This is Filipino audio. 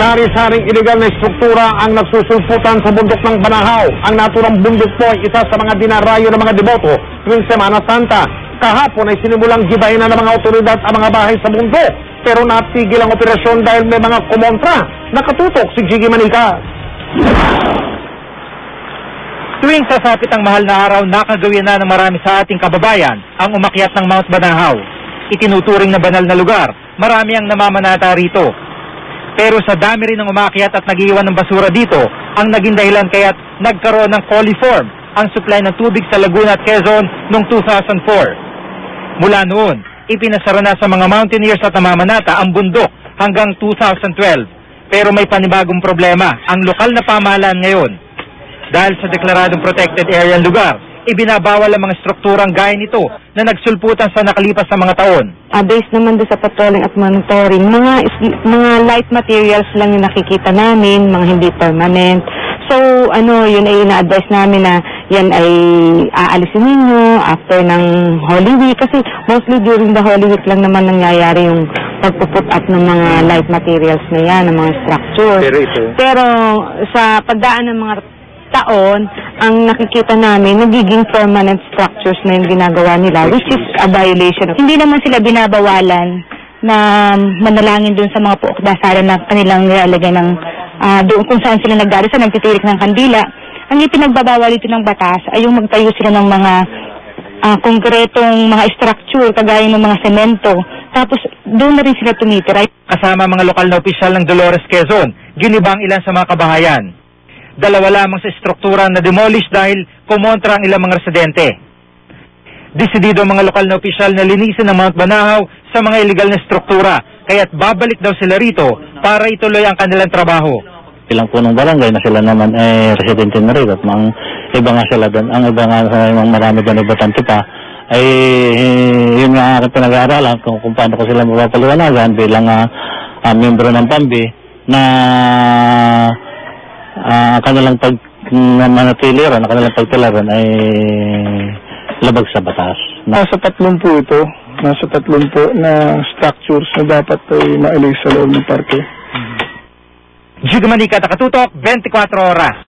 Sari-saring iligal na struktura ang nagsusulputan sa bundok ng Banahaw. Ang naturang bundok po ay isa sa mga dinarayo ng mga deboto tuwing Semana Santa. Kahapon ay sinimulang gibahin na ng mga otoridad ang mga bahay sa bundok. Pero natigil ang operasyon dahil may mga kumontra. Nakatutok si Jiggy Manica. Tuwing sasapit ang mahal na araw, nakagawin na ng marami sa ating kababayan ang umakyat ng Mount Banahaw. Itinuturing na banal na lugar, marami ang namamanata rito. Pero sa dami rin ng umakyat at nagiiwan ng basura dito, ang naging dahilan kaya't nagkaroon ng coliform ang supply ng tubig sa Laguna at Quezon noong 2004. Mula noon, ipinasara na sa mga mountaineers at namamanata ang bundok hanggang 2012. Pero may panibagong problema, ang lokal na pamahalaan ngayon. Dahil sa deklaradong protected area ang lugar, ibinabawal ang mga strukturang gaya nito na nagsulputan sa nakalipas na mga taon. Based naman doon sa patrolling at monitoring, mga light materials lang yung nakikita namin, mga hindi permanent. So, yun ay ina-advise namin na yan ay aalisin ninyo after ng Holy Week. Kasi mostly during the Holy Week lang naman nangyayari yung pagpuput up ng mga light materials na yan, ng mga structures. Pero sa pagdaan ng mga taon, ang nakikita namin, nagiging permanent structures na yung ginagawa nila, which is a violation. Hindi naman sila binabawalan na manalangin doon sa mga puok-dasaran na kanilang nilalagay ng doon kung saan sila nagdarasa, nagtitirik ng kandila. Ang ipinagbabawal ito ng batas ay yung magtayo sila ng mga konkretong mga structure, kagaya ng mga semento. Tapos doon na rin sila tumitira. Kasama mga lokal na opisyal ng Dolores, Quezon, ginibang ilan sa mga kabahayan. Dalawa lamang sa struktura na demolish dahil kumontra ang ilang mga residente. Desidido ang mga lokal na opisyal na linisin ang Mount Banahaw sa mga iligal na struktura, kaya't babalik daw sila rito para ituloy ang kanilang trabaho. Ilang punong barangay na sila naman residente na rin at iba nga sila doon, ang iba nga marami doon ibutante pa, ay yun nga aking pinag-aaralan kung paano ko sila mapapaliwanagan bilang membro ng PAMBI na kanilang manatiliran, kanilang pagtularan ay labag sa batas. Nasa 30 po ito. Nasa 30 na structures na dapat ay mailis sa loob ng parke. Jiggy Manica, Nakatutok, 24 oras.